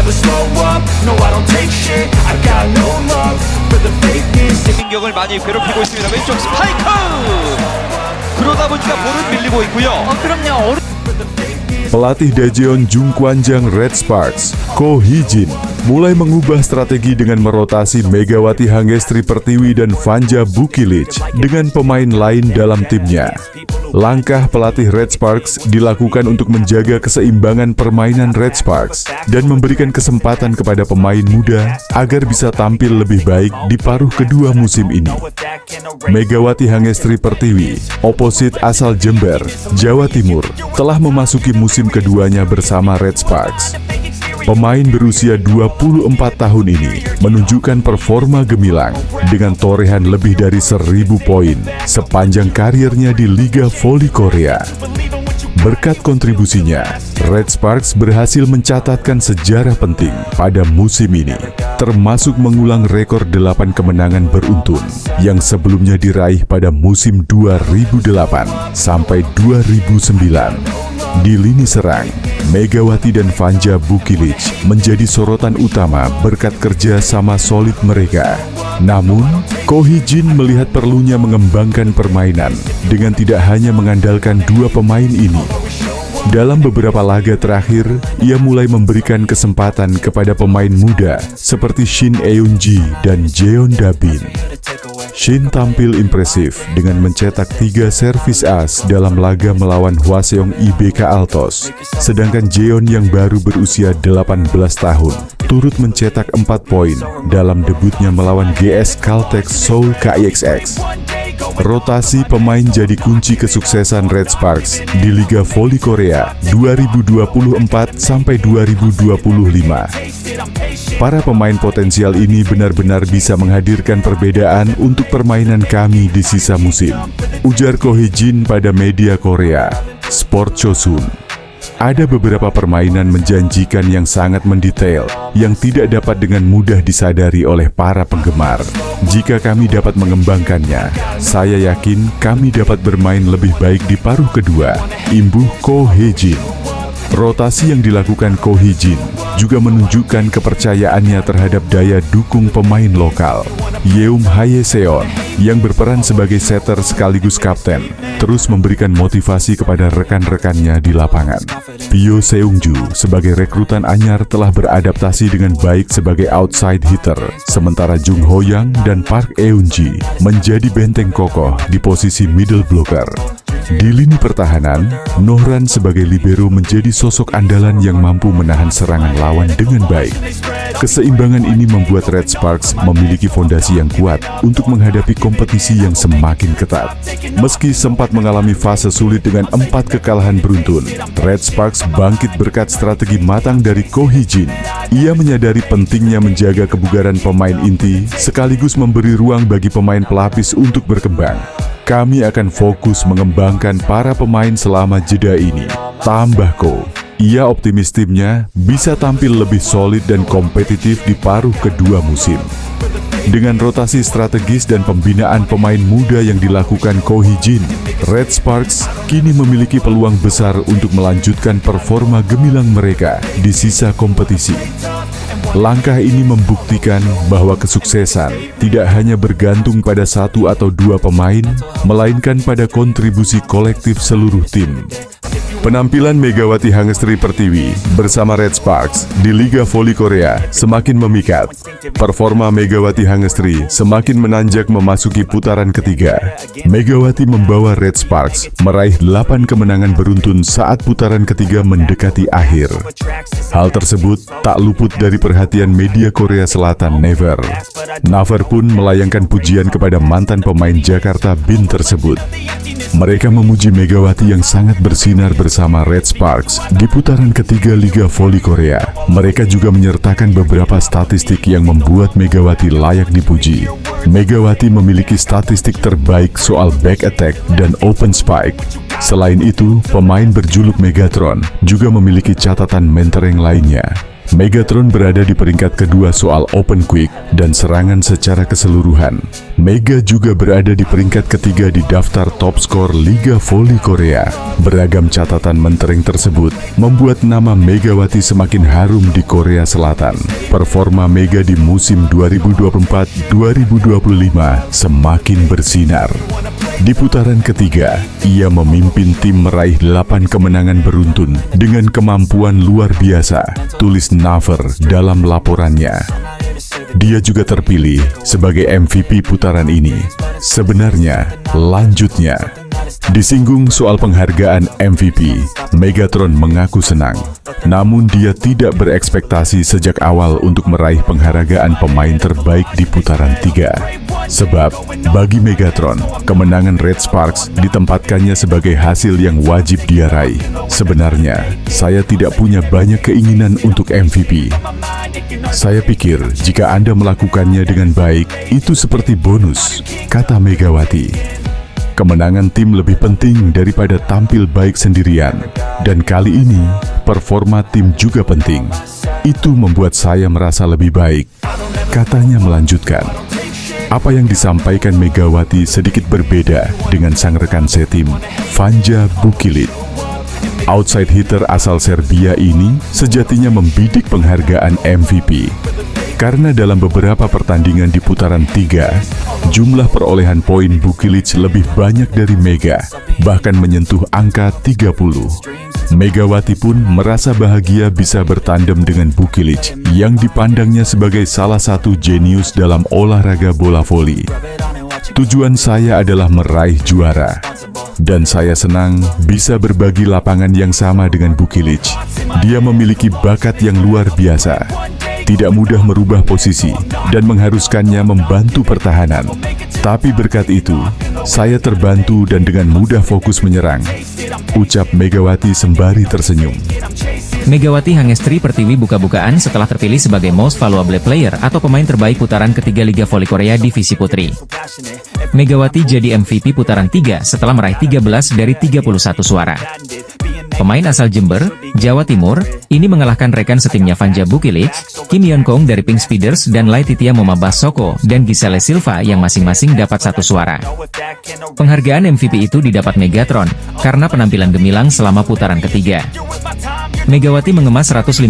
never slow up, no I don't take shit. I got no love for the fakeness. 김민경을 많이 괴롭히고 있습니다. 왼쪽 스파이크! 그러다 보니까 볼은 밀리고 있고요. 그럼요. Pelatih Daejeon Jungkwanjang Red Sparks, Ko Hee-jin, mulai mengubah strategi dengan merotasi Megawati Hangestri Pertiwi dan Vanja Bukilic dengan pemain lain dalam timnya. Langkah pelatih Red Sparks dilakukan untuk menjaga keseimbangan permainan Red Sparks dan memberikan kesempatan kepada pemain muda agar bisa tampil lebih baik di paruh kedua musim ini. Megawati Hangestri Pertiwi, oposit asal Jember, Jawa Timur, telah memasuki musim keduanya bersama Red Sparks. Pemain berusia 24 tahun ini menunjukkan performa gemilang dengan torehan lebih dari 1.000 poin sepanjang karirnya di Liga Voli Korea. Berkat kontribusinya, Red Sparks berhasil mencatatkan sejarah penting pada musim ini, termasuk mengulang rekor 8 kemenangan beruntun yang sebelumnya diraih pada musim 2008 sampai 2009. Di lini serang, Megawati dan Vanja Bukilic menjadi sorotan utama berkat kerja sama solid mereka. Namun, Ko Hee-jin melihat perlunya mengembangkan permainan dengan tidak hanya mengandalkan dua pemain ini. Dalam beberapa laga terakhir, ia mulai memberikan kesempatan kepada pemain muda seperti Shin Eun-ji dan Jeon Da-bin. Shin tampil impresif dengan mencetak 3 servis as dalam laga melawan Hwaseong IBK Altos, sedangkan Jeon yang baru berusia 18 tahun turut mencetak 4 poin dalam debutnya melawan GS Caltech Seoul KIXX. Rotasi pemain jadi kunci kesuksesan Red Sparks di Liga Voli Korea 2024-2025. Para pemain potensial ini benar-benar bisa menghadirkan perbedaan untuk permainan kami di sisa musim, ujar Ko Hee-jin pada media Korea, Sport Chosun. Ada beberapa permainan menjanjikan yang sangat mendetail, yang tidak dapat dengan mudah disadari oleh para penggemar. Jika kami dapat mengembangkannya, saya yakin kami dapat bermain lebih baik di paruh kedua, imbuh Ko Hee-jin. Rotasi yang dilakukan Ko Hee-jin juga menunjukkan kepercayaannya terhadap daya dukung pemain lokal. Yeum Hae-seon yang berperan sebagai setter sekaligus kapten terus memberikan motivasi kepada rekan-rekannya di lapangan. Pyo Seung-ju sebagai rekrutan anyar telah beradaptasi dengan baik sebagai outside hitter, sementara Jung Ho-yang dan Park Eun-ji menjadi benteng kokoh di posisi middle blocker. Di lini pertahanan, Nohran sebagai libero menjadi sosok andalan yang mampu menahan serangan lawan dengan baik. Keseimbangan ini membuat Red Sparks memiliki fondasi yang kuat untuk menghadapi kompetisi yang semakin ketat. Meski sempat mengalami fase sulit dengan 4 kekalahan beruntun, Red Sparks bangkit berkat strategi matang dari Ko Hee-jin. Ia menyadari pentingnya menjaga kebugaran pemain inti sekaligus memberi ruang bagi pemain pelapis untuk berkembang. Kami akan fokus mengembangkan para pemain selama jeda ini, tambah Ko. Ia optimis timnya bisa tampil lebih solid dan kompetitif di paruh kedua musim. Dengan rotasi strategis dan pembinaan pemain muda yang dilakukan Ko Hee-jin, Red Sparks kini memiliki peluang besar untuk melanjutkan performa gemilang mereka di sisa kompetisi. Langkah ini membuktikan bahwa kesuksesan tidak hanya bergantung pada 1 atau 2 pemain, melainkan pada kontribusi kolektif seluruh tim. Penampilan Megawati Hangestri Pertiwi bersama Red Sparks di Liga Voli Korea semakin memikat. Performa Megawati Hangestri semakin menanjak memasuki putaran ketiga. Megawati membawa Red Sparks meraih 8 kemenangan beruntun saat putaran ketiga mendekati akhir. Hal tersebut tak luput dari perhatian media Korea Selatan Naver. Naver pun melayangkan pujian kepada mantan pemain Jakarta Bin tersebut. Mereka memuji Megawati yang sangat bersinar bersama Red Sparks di putaran ketiga Liga Voli Korea. Mereka juga menyertakan beberapa statistik yang membuat Megawati layak dipuji. Megawati memiliki statistik terbaik soal back attack dan open spike. Selain itu, pemain berjuluk Megatron juga memiliki catatan mentereng lainnya. Megatron berada di peringkat kedua soal open quick dan serangan secara keseluruhan. Mega juga berada di peringkat ketiga di daftar top skor Liga Voli Korea. Beragam catatan mentereng tersebut membuat nama Megawati semakin harum di Korea Selatan. Performa Mega di musim 2024-2025 semakin bersinar. Di putaran ketiga, ia memimpin tim meraih 8 kemenangan beruntun dengan kemampuan luar biasa, tulis Naver dalam laporannya. Dia juga terpilih sebagai MVP putaran ini. Sebenarnya, lanjutnya. Disinggung soal penghargaan MVP, Megatron mengaku senang. Namun dia tidak berekspektasi sejak awal untuk meraih penghargaan pemain terbaik di putaran 3. Sebab, bagi Megatron, kemenangan Red Sparks ditempatkannya sebagai hasil yang wajib dia raih. Sebenarnya, saya tidak punya banyak keinginan untuk MVP. Saya pikir jika Anda melakukannya dengan baik, itu seperti bonus, kata Megawati. Kemenangan tim lebih penting daripada tampil baik sendirian. Dan kali ini, performa tim juga penting. Itu membuat saya merasa lebih baik. Katanya melanjutkan. Apa yang disampaikan Megawati sedikit berbeda dengan sang rekan setim, Vanja Bukilit. Outside hitter asal Serbia ini sejatinya membidik penghargaan MVP. Karena dalam beberapa pertandingan di putaran 3, jumlah perolehan poin Bukilic lebih banyak dari Mega, bahkan menyentuh angka 30. Megawati pun merasa bahagia bisa bertandem dengan Bukilic, yang dipandangnya sebagai salah satu jenius dalam olahraga bola voli. Tujuan saya adalah meraih juara, dan saya senang bisa berbagi lapangan yang sama dengan Bukilic. Dia memiliki bakat yang luar biasa. Tidak mudah merubah posisi dan mengharuskannya membantu pertahanan. Tapi berkat itu, saya terbantu dan dengan mudah fokus menyerang, ucap Megawati sembari tersenyum. Megawati Hangestri Pertiwi buka-bukaan setelah terpilih sebagai Most Valuable Player atau pemain terbaik putaran ketiga Liga Voli Korea Divisi Putri. Megawati jadi MVP putaran 3 setelah meraih 13 dari 31 suara. Pemain asal Jember, Jawa Timur, ini mengalahkan rekan setimnya Vanja Bukilic, Kim Yeon Kong dari Pink Speeders dan Laetitia Momabas Soko dan Giselle Silva yang masing-masing dapat 1 suara. Penghargaan MVP itu didapat Megatron karena penampilan gemilang selama putaran ketiga. Megawati mengemas 155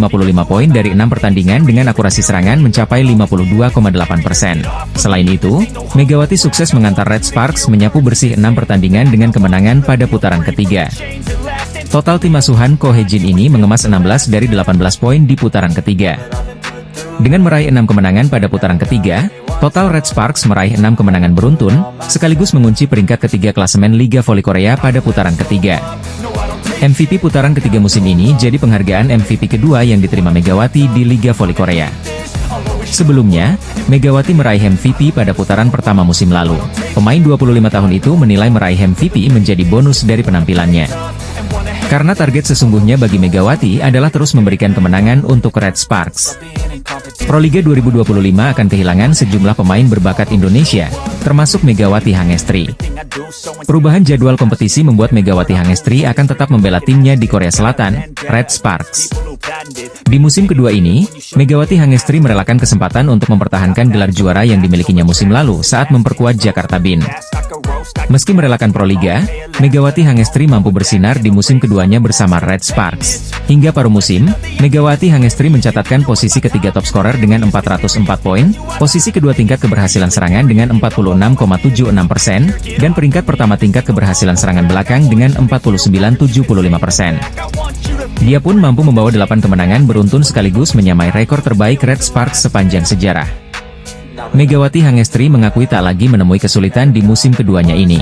poin dari 6 pertandingan dengan akurasi serangan mencapai 52,8%. Selain itu, Megawati sukses mengantar Red Sparks menyapu bersih 6 pertandingan dengan kemenangan pada putaran ketiga. Total tim asuhan Ko Hye-jin ini mengemas 16 dari 18 poin di putaran ketiga. Dengan meraih 6 kemenangan pada putaran ketiga, total Red Sparks meraih 6 kemenangan beruntun, sekaligus mengunci peringkat ketiga klasemen Liga Voli Korea pada putaran ketiga. MVP putaran ketiga musim ini jadi penghargaan MVP kedua yang diterima Megawati di Liga Voli Korea. Sebelumnya, Megawati meraih MVP pada putaran pertama musim lalu. Pemain 25 tahun itu menilai meraih MVP menjadi bonus dari penampilannya. Karena target sesungguhnya bagi Megawati adalah terus memberikan kemenangan untuk Red Sparks. Proliga 2025 akan kehilangan sejumlah pemain berbakat Indonesia, termasuk Megawati Hangestri. Perubahan jadwal kompetisi membuat Megawati Hangestri akan tetap membela timnya di Korea Selatan, Red Sparks. Di musim kedua ini, Megawati Hangestri merelakan kesempatan untuk mempertahankan gelar juara yang dimilikinya musim lalu saat memperkuat Jakarta Bin. Meski merelakan Proliga, Megawati Hangestri mampu bersinar di musim keduanya bersama Red Sparks. Hingga paruh musim, Megawati Hangestri mencatatkan posisi ketiga top scorer dengan 404 poin, posisi kedua tingkat keberhasilan serangan dengan 46,76%, dan peringkat pertama tingkat keberhasilan serangan belakang dengan 49,75%. Dia pun mampu membawa 8 kemenangan beruntun sekaligus menyamai rekor terbaik Red Sparks sepanjang sejarah. Megawati Hangestri mengakui tak lagi menemui kesulitan di musim keduanya ini.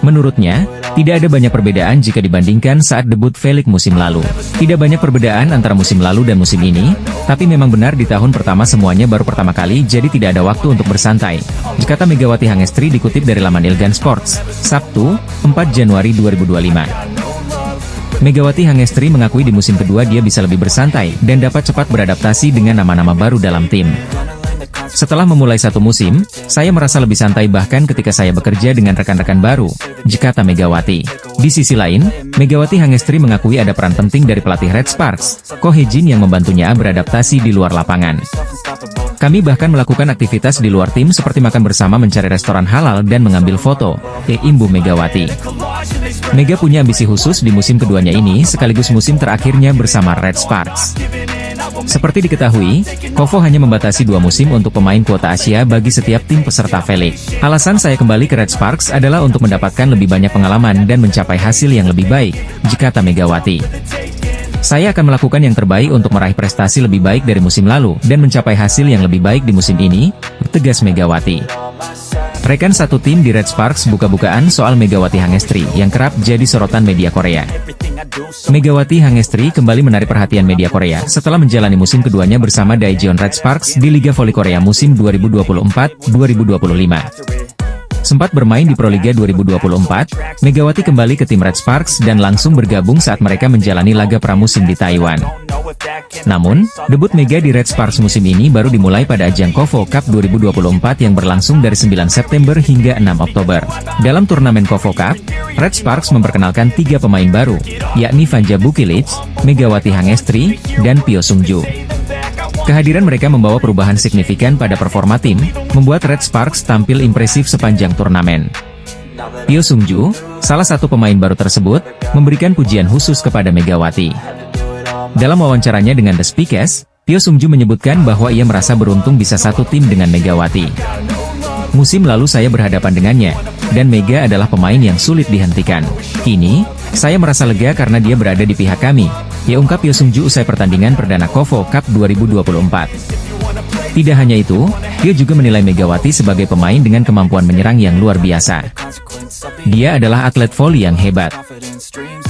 Menurutnya, tidak ada banyak perbedaan jika dibandingkan saat debut Felix musim lalu. Tidak banyak perbedaan antara musim lalu dan musim ini, tapi memang benar di tahun pertama semuanya baru pertama kali jadi tidak ada waktu untuk bersantai, kata Megawati Hangestri dikutip dari laman Ilgan Sports, Sabtu, 4 Januari 2025. Megawati Hangestri mengakui di musim kedua dia bisa lebih bersantai dan dapat cepat beradaptasi dengan nama-nama baru dalam tim. Setelah memulai satu musim, saya merasa lebih santai bahkan ketika saya bekerja dengan rekan-rekan baru, kata Megawati. Di sisi lain, Megawati Hangestri mengakui ada peran penting dari pelatih Red Sparks, Ko Hye-jin yang membantunya beradaptasi di luar lapangan. Kami bahkan melakukan aktivitas di luar tim seperti makan bersama, mencari restoran halal dan mengambil foto, imbu Megawati. Mega punya ambisi khusus di musim keduanya ini sekaligus musim terakhirnya bersama Red Sparks. Seperti diketahui, Kovo hanya membatasi 2 musim untuk pemain kuota Asia bagi setiap tim peserta V-League. Alasan saya kembali ke Red Sparks adalah untuk mendapatkan lebih banyak pengalaman dan mencapai hasil yang lebih baik, kata Megawati. Saya akan melakukan yang terbaik untuk meraih prestasi lebih baik dari musim lalu dan mencapai hasil yang lebih baik di musim ini, tegas Megawati. Rekan satu tim di Red Sparks buka-bukaan soal Megawati Hangestri yang kerap jadi sorotan media Korea. Megawati Hangestri kembali menarik perhatian media Korea setelah menjalani musim keduanya bersama Daejeon Red Sparks di Liga Voli Korea musim 2024-2025. Sempat bermain di Proliga 2024, Megawati kembali ke tim Red Sparks dan langsung bergabung saat mereka menjalani laga pramusim di Taiwan. Namun, debut Mega di Red Sparks musim ini baru dimulai pada ajang Kovo Cup 2024 yang berlangsung dari 9 September hingga 6 Oktober. Dalam turnamen Kovo Cup, Red Sparks memperkenalkan 3 pemain baru, yakni Vanja Bukilic, Megawati Hangestri, dan Pyo Sungju. Kehadiran mereka membawa perubahan signifikan pada performa tim, membuat Red Sparks tampil impresif sepanjang turnamen. Pyo Sungju, salah satu pemain baru tersebut, memberikan pujian khusus kepada Megawati. Dalam wawancaranya dengan The Speakers, Pyo Sungju menyebutkan bahwa ia merasa beruntung bisa satu tim dengan Megawati. Musim lalu saya berhadapan dengannya, dan Mega adalah pemain yang sulit dihentikan. Kini, saya merasa lega karena dia berada di pihak kami, ungkap Pyo Sungju usai pertandingan perdana Kovo Cup 2024. Tidak hanya itu, Pyo juga menilai Megawati sebagai pemain dengan kemampuan menyerang yang luar biasa. Dia adalah atlet voli yang hebat.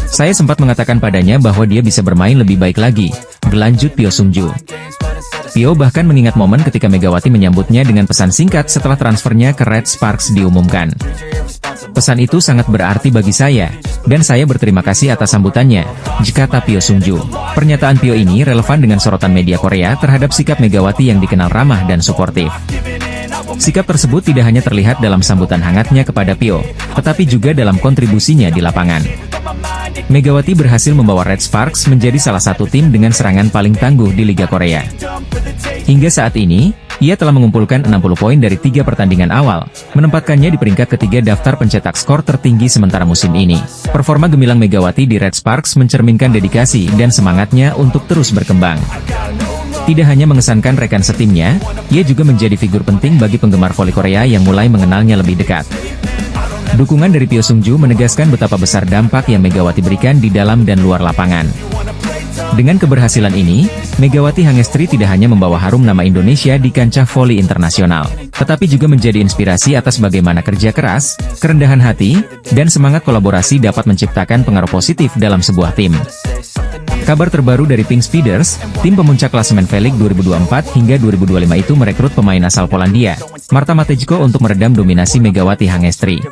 Saya sempat mengatakan padanya bahwa dia bisa bermain lebih baik lagi, berlanjut Pyo Sungju. Pyo bahkan mengingat momen ketika Megawati menyambutnya dengan pesan singkat setelah transfernya ke Red Sparks diumumkan. Pesan itu sangat berarti bagi saya, dan saya berterima kasih atas sambutannya, kata Pyo Sungju. Pernyataan Pyo ini relevan dengan sorotan media Korea terhadap sikap Megawati yang dikenal ramah dan suportif. Sikap tersebut tidak hanya terlihat dalam sambutan hangatnya kepada Pyo, tetapi juga dalam kontribusinya di lapangan. Megawati berhasil membawa Red Sparks menjadi salah satu tim dengan serangan paling tangguh di Liga Korea. Hingga saat ini, ia telah mengumpulkan 60 poin dari 3 pertandingan awal, menempatkannya di peringkat ketiga daftar pencetak skor tertinggi sementara musim ini. Performa gemilang Megawati di Red Sparks mencerminkan dedikasi dan semangatnya untuk terus berkembang. Tidak hanya mengesankan rekan setimnya, ia juga menjadi figur penting bagi penggemar voli Korea yang mulai mengenalnya lebih dekat. Dukungan dari Pyo Sungju menegaskan betapa besar dampak yang Megawati berikan di dalam dan luar lapangan. Dengan keberhasilan ini, Megawati Hangestri tidak hanya membawa harum nama Indonesia di kancah voli internasional, tetapi juga menjadi inspirasi atas bagaimana kerja keras, kerendahan hati, dan semangat kolaborasi dapat menciptakan pengaruh positif dalam sebuah tim. Kabar terbaru dari Pink Speeders, tim pemuncak klasemen V-League 2024 hingga 2025 itu merekrut pemain asal Polandia, Marta Matejko untuk meredam dominasi Megawati Hangestri.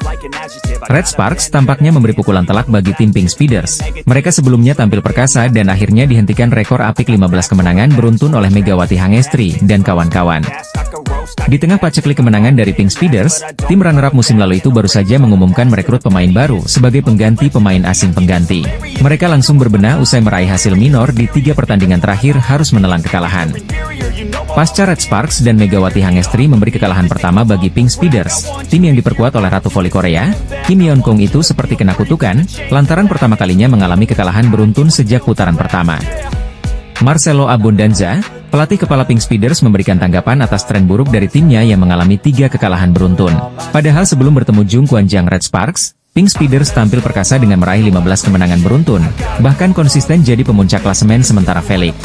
Red Sparks tampaknya memberi pukulan telak bagi tim Pink Speeders. Mereka sebelumnya tampil perkasa dan akhirnya dihentikan rekor apik 15 kemenangan beruntun oleh Megawati Hangestri dan kawan-kawan. Di tengah paceklik kemenangan dari Pink Speeders, tim runner-up musim lalu itu baru saja mengumumkan merekrut pemain baru sebagai pengganti pemain asing pengganti. Mereka langsung berbenah usai meraih hasil minor di 3 pertandingan terakhir harus menelan kekalahan. Pasca Red Sparks dan Megawati Hangestri memberi kekalahan pertama bagi Pink Speeders, tim yang diperkuat oleh Ratu Voli Korea, Kim Yeon Kong itu seperti kena kutukan, lantaran pertama kalinya mengalami kekalahan beruntun sejak putaran pertama. Marcelo Abundanza, pelatih kepala Pink Speeders memberikan tanggapan atas tren buruk dari timnya yang mengalami 3 kekalahan beruntun. Padahal sebelum bertemu Jung Kwanjang Red Sparks, Pink Speeders tampil perkasa dengan meraih 15 kemenangan beruntun, bahkan konsisten jadi pemuncak klasemen sementara V-League.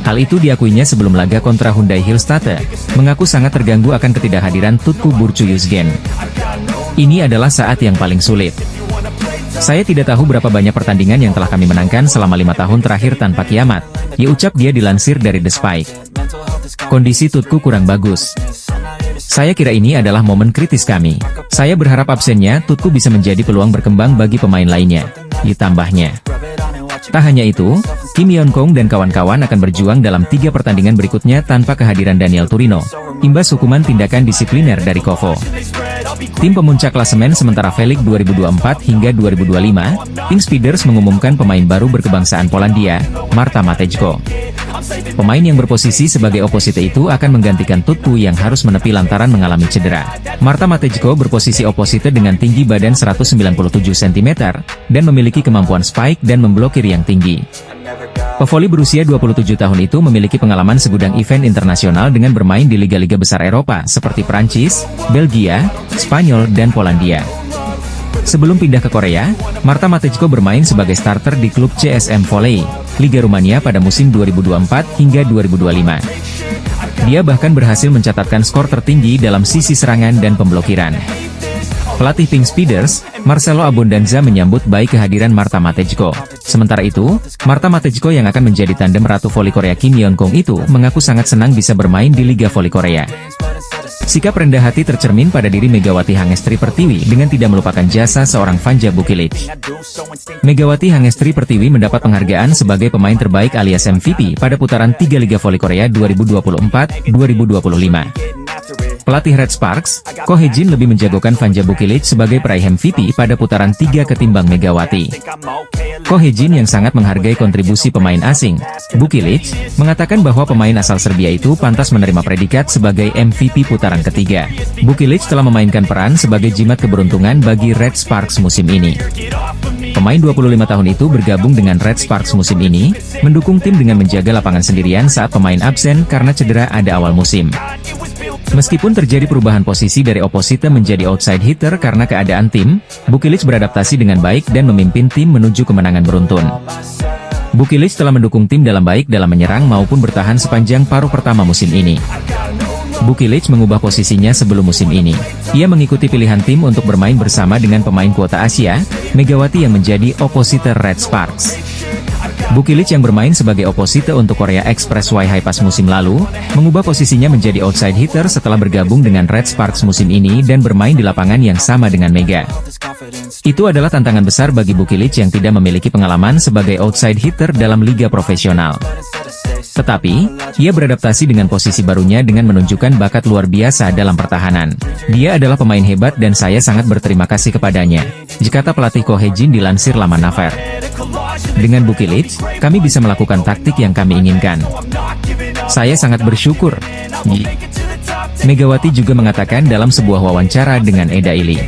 Hal itu diakuinya sebelum laga kontra Hyundai Hillstatte, mengaku sangat terganggu akan ketidakhadiran Tutku Burcu Yuzgen. Ini adalah saat yang paling sulit. Saya tidak tahu berapa banyak pertandingan yang telah kami menangkan selama 5 tahun terakhir tanpa kiamat, ucap dia dilansir dari The Spike. Kondisi Tutku kurang bagus. Saya kira ini adalah momen kritis kami. Saya berharap absennya Tutku bisa menjadi peluang berkembang bagi pemain lainnya, ditambahnya. Tak hanya itu, Kim Yeon Kong dan kawan-kawan akan berjuang dalam 3 pertandingan berikutnya tanpa kehadiran Daniel Turino, imbas hukuman tindakan disipliner dari Kovo. Tim pemuncak klasemen sementara V-League 2024 hingga 2025, Pink Speeders mengumumkan pemain baru berkebangsaan Polandia, Marta Matejko. Pemain yang berposisi sebagai oposite itu akan menggantikan Tutpu yang harus menepi lantaran mengalami cedera. Marta Matejko berposisi oposite dengan tinggi badan 197 cm, dan memiliki kemampuan spike dan memblokir yang tinggi. Pevoli berusia 27 tahun itu memiliki pengalaman segudang event internasional dengan bermain di liga-liga besar Eropa seperti Prancis, Belgia, Spanyol, dan Polandia. Sebelum pindah ke Korea, Marta Matejko bermain sebagai starter di klub CSM Volley, Liga Rumania pada musim 2024 hingga 2025. Dia bahkan berhasil mencatatkan skor tertinggi dalam sisi serangan dan pemblokiran. Pelatih Pink Speeders, Marcelo Abondanza menyambut baik kehadiran Marta Matejko. Sementara itu, Marta Matejko yang akan menjadi tandem Ratu Voli Korea Kim Yeon Kong itu mengaku sangat senang bisa bermain di Liga Voli Korea. Sikap rendah hati tercermin pada diri Megawati Hangestri Pertiwi dengan tidak melupakan jasa seorang Vanja Bukilic. Megawati Hangestri Pertiwi mendapat penghargaan sebagai pemain terbaik alias MVP pada putaran 3 Liga Voli Korea 2024-2025. Pelatih Red Sparks, Ko Hye-jin lebih menjagokan Vanja Bukilic sebagai peraih MVP pada putaran 3 ketimbang Megawati. Ko Hye-jin yang sangat menghargai kontribusi pemain asing, Bukilic, mengatakan bahwa pemain asal Serbia itu pantas menerima predikat sebagai MVP putaran ketiga. Bukilic telah memainkan peran sebagai jimat keberuntungan bagi Red Sparks musim ini. Pemain 25 tahun itu bergabung dengan Red Sparks musim ini, mendukung tim dengan menjaga lapangan sendirian saat pemain absen karena cedera ada awal musim. Meskipun terjadi perubahan posisi dari oposite menjadi outside hitter karena keadaan tim, Bukilic beradaptasi dengan baik dan memimpin tim menuju kemenangan beruntun. Bukilic telah mendukung tim dalam baik dalam menyerang maupun bertahan sepanjang paruh pertama musim ini. Bukilic mengubah posisinya sebelum musim ini. Ia mengikuti pilihan tim untuk bermain bersama dengan pemain kuota Asia, Megawati yang menjadi oposite Red Sparks. Bukilic yang bermain sebagai oposite untuk Korea Express Haepas musim lalu, mengubah posisinya menjadi outside hitter setelah bergabung dengan Red Sparks musim ini dan bermain di lapangan yang sama dengan Mega. Itu adalah tantangan besar bagi Bukilic yang tidak memiliki pengalaman sebagai outside hitter dalam liga profesional. Tetapi, ia beradaptasi dengan posisi barunya dengan menunjukkan bakat luar biasa dalam pertahanan. Dia adalah pemain hebat dan saya sangat berterima kasih kepadanya, kata pelatih Ko Hye-jin dilansir laman Naver. Dengan Bukilic, kami bisa melakukan taktik yang kami inginkan. Saya sangat bersyukur. Megawati juga mengatakan dalam sebuah wawancara dengan Eda Ili.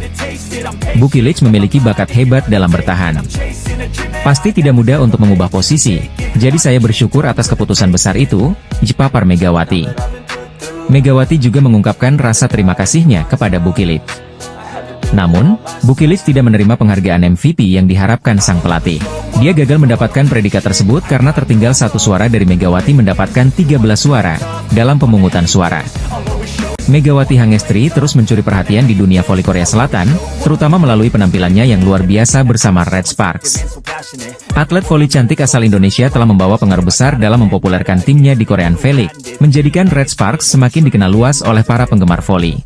Bukilic memiliki bakat hebat dalam bertahan. Pasti tidak mudah untuk mengubah posisi, jadi saya bersyukur atas keputusan besar itu, papar Megawati. Megawati juga mengungkapkan rasa terima kasihnya kepada Bukilic. Namun, Bukilic tidak menerima penghargaan MVP yang diharapkan sang pelatih. Dia gagal mendapatkan predikat tersebut karena tertinggal 1 suara dari Megawati mendapatkan 13 suara dalam pemungutan suara. Megawati Hangestri terus mencuri perhatian di dunia voli Korea Selatan, terutama melalui penampilannya yang luar biasa bersama Red Sparks. Atlet voli cantik asal Indonesia telah membawa pengaruh besar dalam mempopulerkan timnya di Korean V-League, menjadikan Red Sparks semakin dikenal luas oleh para penggemar voli.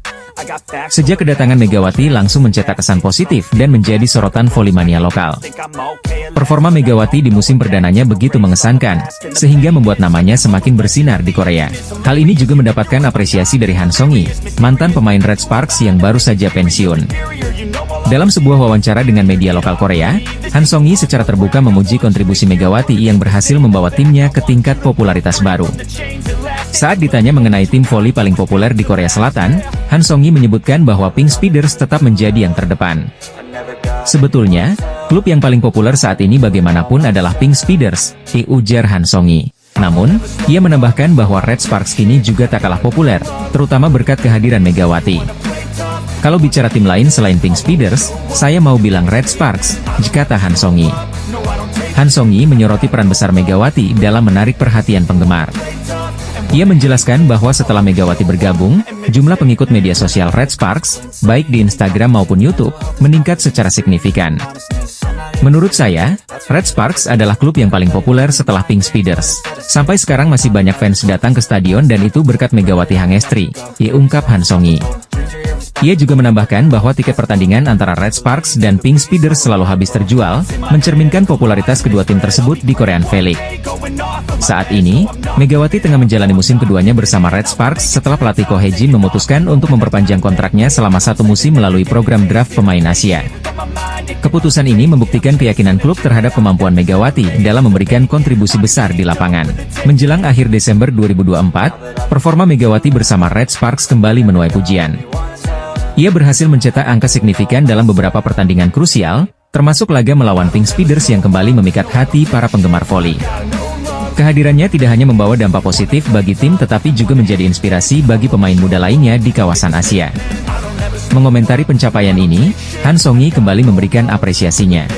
Sejak kedatangan Megawati langsung mencetak kesan positif dan menjadi sorotan volley-mania lokal. Performa Megawati di musim perdananya begitu mengesankan, sehingga membuat namanya semakin bersinar di Korea. Hal ini juga mendapatkan apresiasi dari Han Song-yi, mantan pemain Red Sparks yang baru saja pensiun. Dalam sebuah wawancara dengan media lokal Korea, Han Song-yi secara terbuka memuji kontribusi Megawati yang berhasil membawa timnya ke tingkat popularitas baru. Saat ditanya mengenai tim voli paling populer di Korea Selatan, Han Song-yi menyebutkan bahwa Pink Speeders tetap menjadi yang terdepan. Sebetulnya, klub yang paling populer saat ini bagaimanapun adalah Pink Speeders, ujar Han Song-yi. Namun, ia menambahkan bahwa Red Sparks kini juga tak kalah populer, terutama berkat kehadiran Megawati. Kalau bicara tim lain selain Pink Speeders, saya mau bilang Red Sparks, kata Han Song-yi. Han Song-yi menyoroti peran besar Megawati dalam menarik perhatian penggemar. Ia menjelaskan bahwa setelah Megawati bergabung, jumlah pengikut media sosial Red Sparks, baik di Instagram maupun YouTube, meningkat secara signifikan. Menurut saya, Red Sparks adalah klub yang paling populer setelah Pink Speeders. Sampai sekarang masih banyak fans datang ke stadion dan itu berkat Megawati Hangestri, ungkap Han Song-yi. Ia juga menambahkan bahwa tiket pertandingan antara Red Sparks dan Pink Speeders selalu habis terjual, mencerminkan popularitas kedua tim tersebut di Korean V-League. Saat ini, Megawati tengah menjalani musim keduanya bersama Red Sparks setelah pelatih Ko Hye-jin memutuskan untuk memperpanjang kontraknya selama 1 musim melalui program draft pemain Asia. Keputusan ini membuktikan keyakinan klub terhadap kemampuan Megawati dalam memberikan kontribusi besar di lapangan. Menjelang akhir Desember 2024, performa Megawati bersama Red Sparks kembali menuai pujian. Ia berhasil mencetak angka signifikan dalam beberapa pertandingan krusial, termasuk laga melawan Pink Speeders yang kembali memikat hati para penggemar voli. Kehadirannya tidak hanya membawa dampak positif bagi tim tetapi juga menjadi inspirasi bagi pemain muda lainnya di kawasan Asia. Mengomentari pencapaian ini, Han Song-hye kembali memberikan apresiasinya.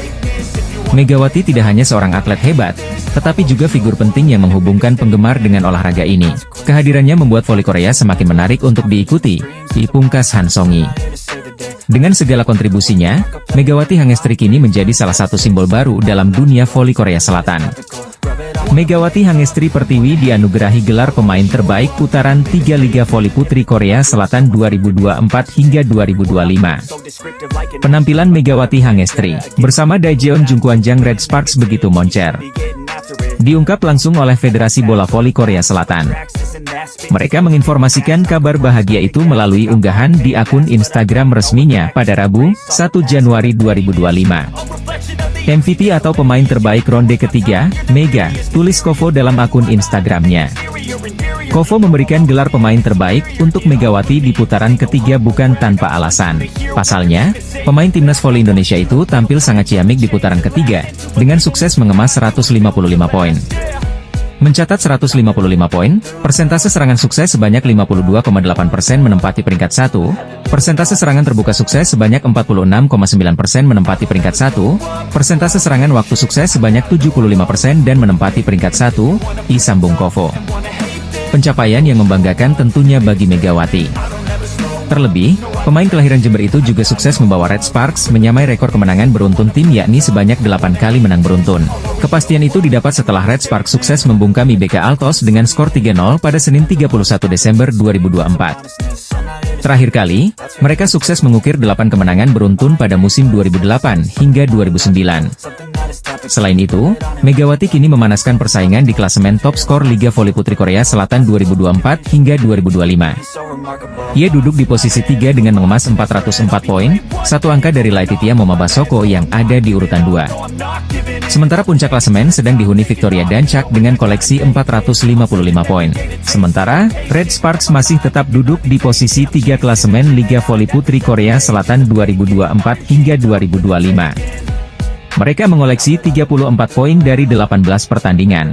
Megawati tidak hanya seorang atlet hebat, tetapi juga figur penting yang menghubungkan penggemar dengan olahraga ini. Kehadirannya membuat voli Korea semakin menarik untuk diikuti, dipungkas Han Song-hye. Dengan segala kontribusinya, Megawati Hangestri kini menjadi salah satu simbol baru dalam dunia voli Korea Selatan. Megawati Hangestri Pertiwi dianugerahi gelar pemain terbaik putaran 3 Liga Voli Putri Korea Selatan 2024 hingga 2025. Penampilan Megawati Hangestri bersama Daejeon Jungkwanjang Red Sparks begitu moncer. Diungkap langsung oleh Federasi Bola Voli Korea Selatan. Mereka menginformasikan kabar bahagia itu melalui unggahan di akun Instagram resminya pada Rabu, 1 Januari 2025. MVP atau pemain terbaik ronde ketiga, Mega, tulis Kovo dalam akun Instagramnya. Kovo memberikan gelar pemain terbaik untuk Megawati di putaran ketiga bukan tanpa alasan. Pasalnya, pemain timnas voli Indonesia itu tampil sangat ciamik di putaran ketiga, dengan sukses mengemas 155 poin. Mencatat 155 poin, persentase serangan sukses sebanyak 52,8% menempati peringkat 1, persentase serangan terbuka sukses sebanyak 46,9% menempati peringkat 1, persentase serangan waktu sukses sebanyak 75% dan menempati peringkat 1, sambung Kovo. Pencapaian yang membanggakan tentunya bagi Megawati. Terlebih, pemain kelahiran Jember itu juga sukses membawa Red Sparks menyamai rekor kemenangan beruntun tim yakni sebanyak 8 kali menang beruntun. Kepastian itu didapat setelah Red Sparks sukses membungkami BK Altos dengan skor 3-0 pada Senin 31 Desember 2024. Terakhir kali, mereka sukses mengukir 8 kemenangan beruntun pada musim 2008 hingga 2009. Selain itu, Megawati kini memanaskan persaingan di klasemen top skor Liga Voli Putri Korea Selatan 2024 hingga 2025. Ia duduk di posisi 3 dengan mengemas 404 poin, satu angka dari Laetitia Momabasoko yang ada di urutan 2. Sementara puncak klasemen sedang dihuni Victoria Dancak dengan koleksi 455 poin. Sementara, Red Sparks masih tetap duduk di posisi 3 klasemen Liga Voli Putri Korea Selatan 2024 hingga 2025. Mereka mengoleksi 34 poin dari 18 pertandingan.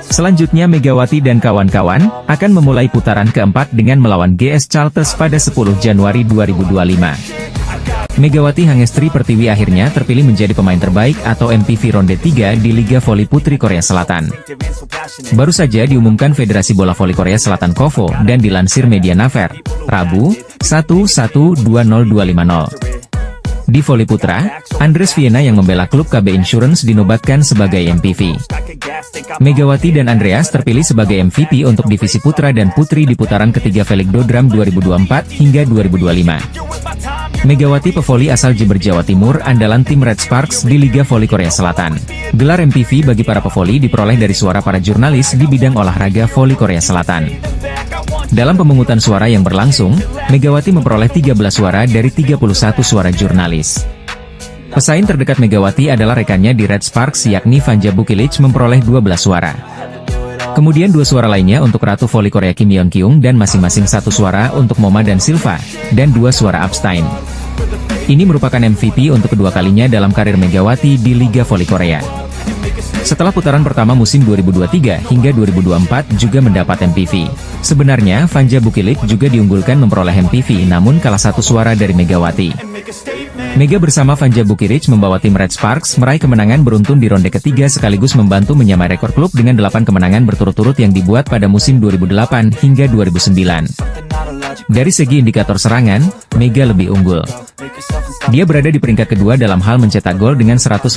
Selanjutnya Megawati dan kawan-kawan akan memulai putaran keempat dengan melawan GS Charters pada 10 Januari 2025. Megawati Hangestri Pertiwi akhirnya terpilih menjadi pemain terbaik atau MPV ronde 3 di Liga Voli Putri Korea Selatan. Baru saja diumumkan Federasi Bola Voli Korea Selatan Kovo dan dilansir media Naver, Rabu, 1/1/20250. Di voli putra, Andres Viena yang membela klub KB Insurance dinobatkan sebagai MPV. Megawati dan Andreas terpilih sebagai MVP untuk divisi putra dan putri di putaran ketiga V-League Dodram 2024 hingga 2025. Megawati pevoli asal Jember Jawa Timur andalan tim Red Sparks di Liga Voli Korea Selatan. Gelar MPV bagi para pevoli diperoleh dari suara para jurnalis di bidang olahraga voli Korea Selatan. Dalam pemungutan suara yang berlangsung, Megawati memperoleh 13 suara dari 31 suara jurnalis. Pesaing terdekat Megawati adalah rekannya di Red Sparks yakni Vanja Bukilic memperoleh 12 suara. Kemudian 2 suara lainnya untuk Ratu Voli Korea Kim Yeon Kyung dan masing-masing 1 suara untuk Moma dan Silva, dan 2 suara abstain. Ini merupakan MVP untuk kedua kalinya dalam karir Megawati di Liga Voli Korea. Setelah putaran pertama musim 2023 hingga 2024 juga mendapat MPV. Sebenarnya, Vanja Bukilic juga diunggulkan memperoleh MPV namun kalah 1 suara dari Megawati. Mega bersama Vanja Bukilic membawa tim Red Sparks meraih kemenangan beruntun di ronde ketiga sekaligus membantu menyamai rekor klub dengan 8 kemenangan berturut-turut yang dibuat pada musim 2008 hingga 2009. Dari segi indikator serangan, Mega lebih unggul. Dia berada di peringkat kedua dalam hal mencetak gol dengan 155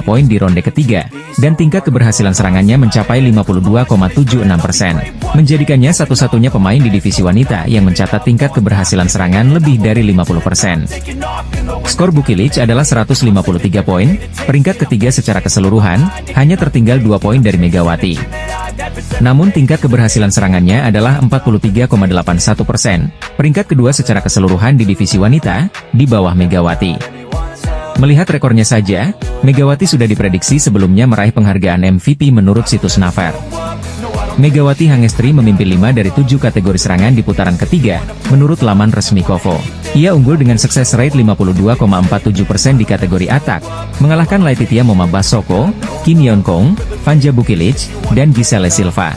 poin di ronde ketiga, dan tingkat keberhasilan serangannya mencapai 52,76%, menjadikannya satu-satunya pemain di divisi wanita yang mencatat tingkat keberhasilan serangan lebih dari 50%. Skor Bukilic adalah 153 poin, peringkat ketiga secara keseluruhan, hanya tertinggal 2 poin dari Megawati. Namun tingkat keberhasilan serangannya adalah 43,81%, peringkat kedua secara keseluruhan di divisi wanita, di bawah Megawati. Melihat rekornya saja, Megawati sudah diprediksi sebelumnya meraih penghargaan MVP menurut situs Naver. Megawati Hangestri memimpin 5 dari 7 kategori serangan di putaran ketiga, menurut laman resmi Kovo. Ia unggul dengan sukses rate 52,47% di kategori atak, mengalahkan Laetitia Momabasoko, Kim Yeon Kong, Vanja Bukilic, dan Giselle Silva.